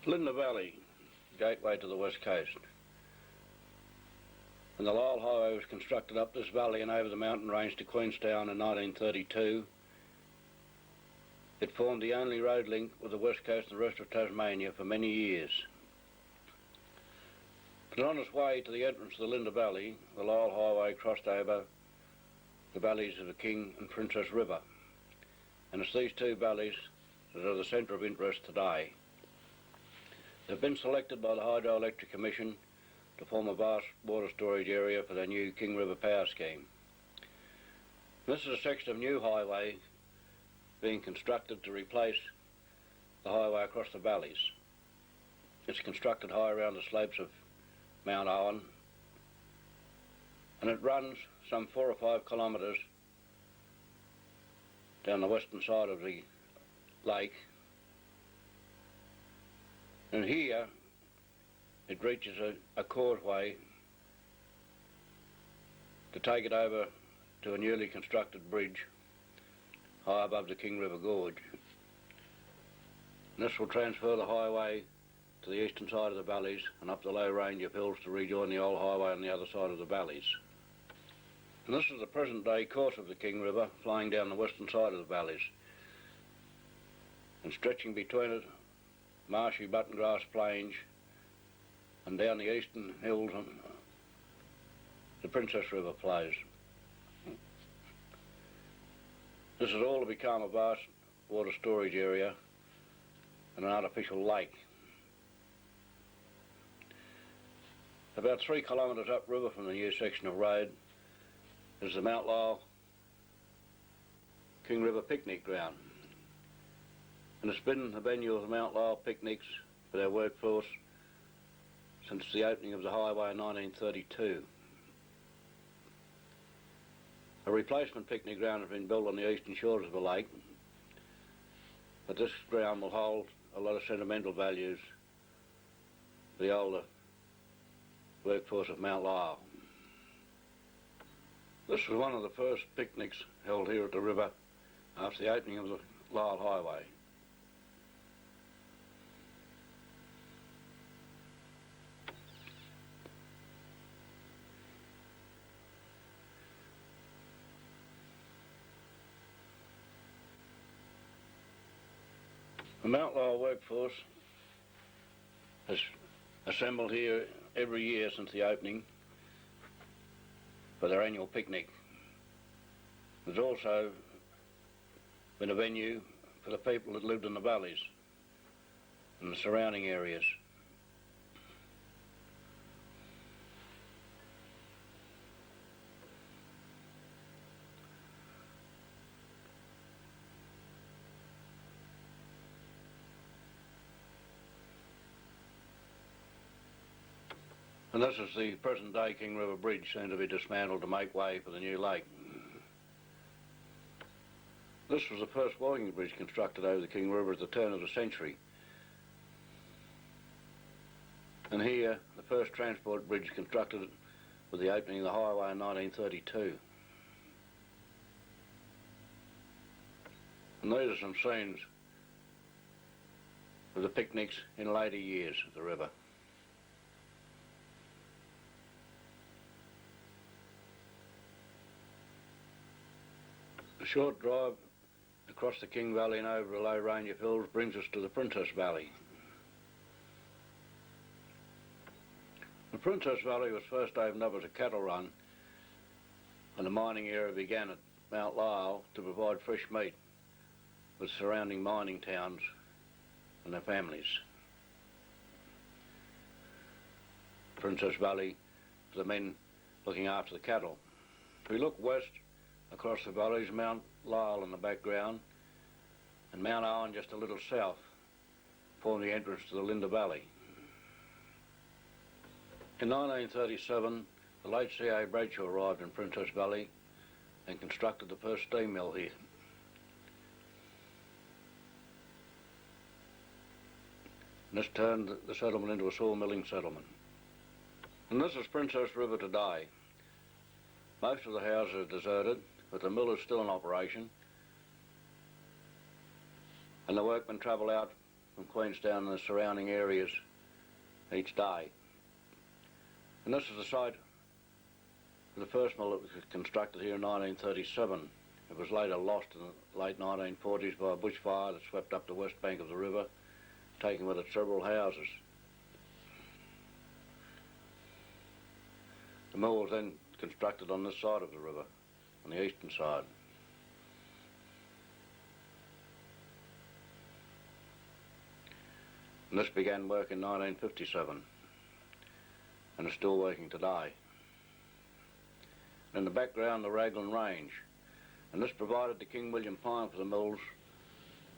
Linda Valley, gateway to the west coast. When the Lyell Highway was constructed up this valley and over the mountain range to Queenstown in 1932, it formed the only road link with the west coast and the rest of Tasmania for many years. But on its way to the entrance of the Linda Valley, the Lyell Highway crossed over the valleys of the King and Princess River. And it's these two valleys that are the centre of interest today. They've been selected by the Hydroelectric Commission to form a vast water storage area for their new King River power scheme. This is a section of new highway being constructed to replace the highway across the valleys. It's constructed high around the slopes of Mount Owen, and it runs some 4 or 5 kilometres down the western side of the lake, and here it reaches a causeway to take it over to a newly constructed bridge high above the King River Gorge. And this will transfer the highway to the eastern side of the valleys and up the low range of hills to rejoin the old highway on the other side of the valleys. And this is the present day course of the King River, flowing down the western side of the valleys and stretching between it marshy button grass plains and down the eastern hills and the Princess River flows. This has all become a vast water storage area and an artificial lake. About 3 kilometres upriver from the new section of road is the Mount Lyell King River picnic ground. And it's been the venue of the Mount Lyell picnics for their workforce since the opening of the highway in 1932. A replacement picnic ground has been built on the eastern shores of the lake, but this ground will hold a lot of sentimental values for the older workforce of Mount Lyell. This was one of the first picnics held here at the river after the opening of the Lyell Highway. The Mount Lyell workforce has assembled here every year since the opening for their annual picnic. There's also been a venue for the people that lived in the valleys and the surrounding areas. And this is the present day King River Bridge, soon to be dismantled to make way for the new lake. This was the first walking bridge constructed over the King River at the turn of the century. And here, the first transport bridge constructed with the opening of the highway in 1932. And these are some scenes of the picnics in later years at the river. A short drive across the King Valley and over a low range of hills brings us to the Princess Valley. The Princess Valley was first opened up as a cattle run when the mining era began at Mount Lyell to provide fresh meat with surrounding mining towns and their families. Princess Valley for the men looking after the cattle. If we look west across the valleys, Mount Lyell in the background and Mount Owen just a little south form the entrance to the Linda Valley. In 1937, the late C.A. Bradshaw arrived in Princess Valley and constructed the first steam mill here. And this turned the settlement into a sawmilling settlement. And this is Princess River today. Most of the houses are deserted, but the mill is still in operation, and the workmen travel out from Queenstown and the surrounding areas each day. And this is the site of the first mill that was constructed here in 1937. It was later lost in the late 1940s by a bushfire that swept up the west bank of the river, taking with it several houses. The mill was then constructed on this side of the river, on the eastern side. And this began work in 1957 and is still working today. In the background, the Raglan Range, and this provided the King William pine for the mills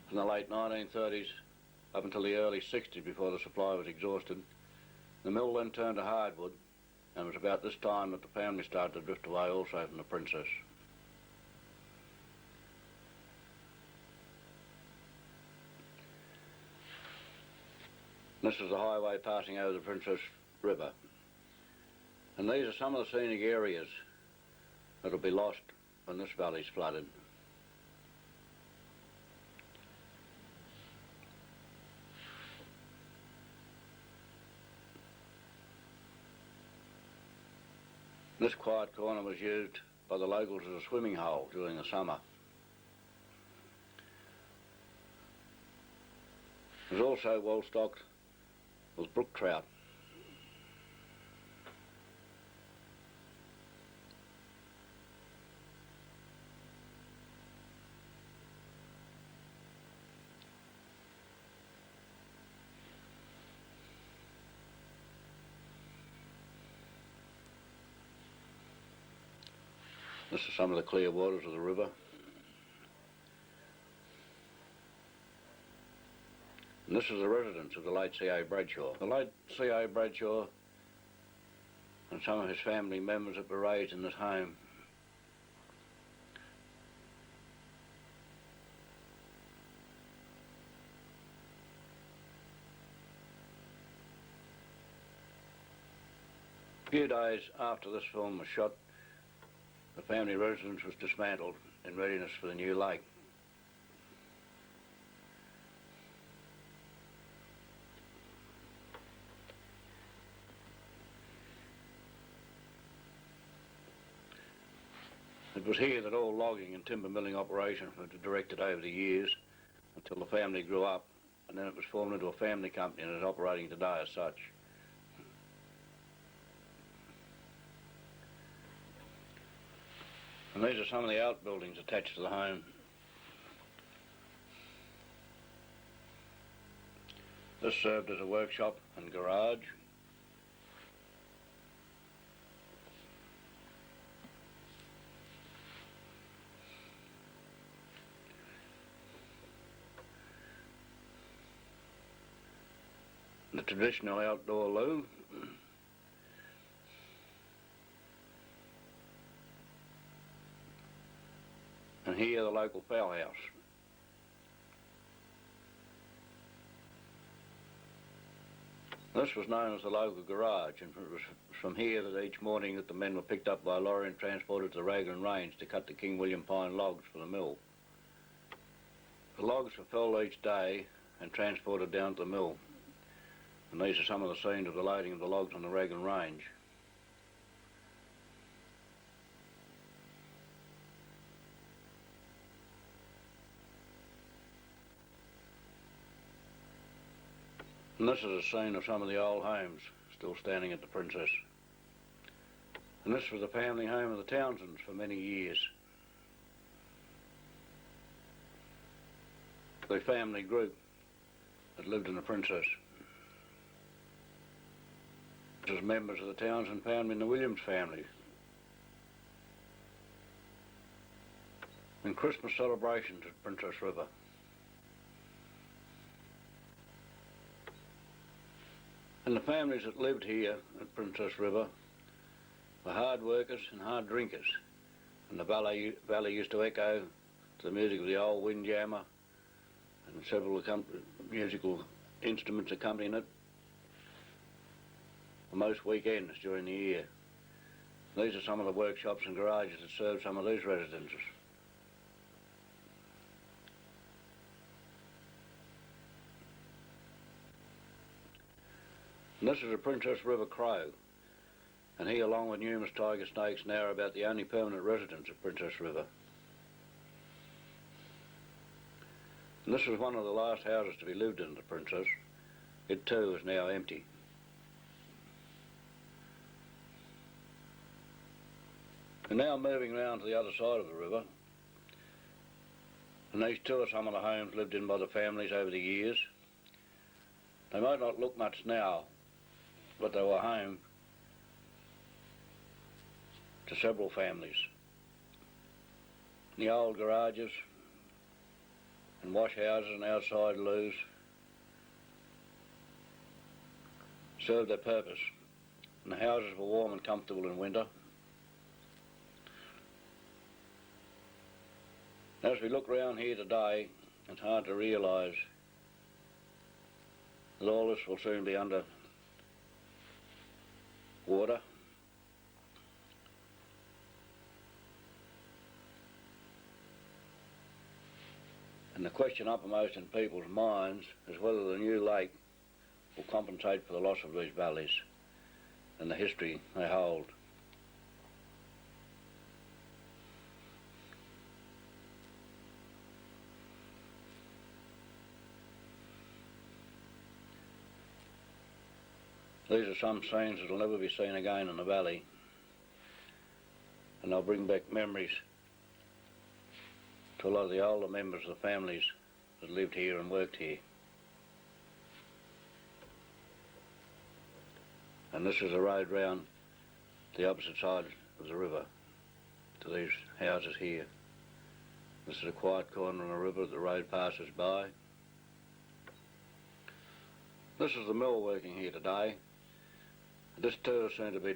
from the late 1930s up until the early 60s before the supply was exhausted. The mill then turned to hardwood, and it was about this time that the family started to drift away also from the Princess. This is the highway passing over the Princess River. And these are some of the scenic areas that will be lost when this valley's flooded. This quiet corner was used by the locals as a swimming hole during the summer. It was also well stocked with brook trout. This is some of the clear waters of the river. And this is the residence of the late C.A. Bradshaw. The late C.A. Bradshaw and some of his family members that were raised in this home. A few days after this film was shot, the family residence was dismantled in readiness for the new lake. It was here that all logging and timber milling operations were directed over the years until the family grew up, and then it was formed into a family company and is operating today as such. And these are some of the outbuildings attached to the home. This served as a workshop and garage. The traditional outdoor loo. And here the local fowl house. This was known as the local garage, and it was from here that each morning that the men were picked up by a lorry and transported to the Raglan Range to cut the King William pine logs for the mill. The logs were felled each day and transported down to the mill. And these are some of the scenes of the loading of the logs on the Raglan Range. And this is a scene of some of the old homes still standing at the Princess. And this was the family home of the Townsends for many years. The family group that lived in the Princess. This was members of the Townsend family and the Williams family. And Christmas celebrations at Princess River. And the families that lived here at Princess River were hard workers and hard drinkers. And the valley used to echo to the music of the old windjammer and several musical instruments accompanying it for most weekends during the year. These are some of the workshops and garages that served some of these residences. And this is the Princess River crow, and he, along with numerous tiger snakes, now are about the only permanent residents of Princess River. And this is one of the last houses to be lived in at the Princess. It too is now empty. We're now moving round to the other side of the river, and these too are some of the homes lived in by the families over the years. They might not look much now, but they were home to several families. The old garages and wash houses and outside loos served their purpose, and the houses were warm and comfortable in winter. As we look round here today, it's hard to realise that all this will soon be under water. And the question uppermost in people's minds is whether the new lake will compensate for the loss of these valleys and the history they hold. These are some scenes that will never be seen again in the valley, and they'll bring back memories to a lot of the older members of the families that lived here and worked here. And this is a road round the opposite side of the river to these houses here. This is a quiet corner in the river that the road passes by. This is the mill working here today. This too is soon to be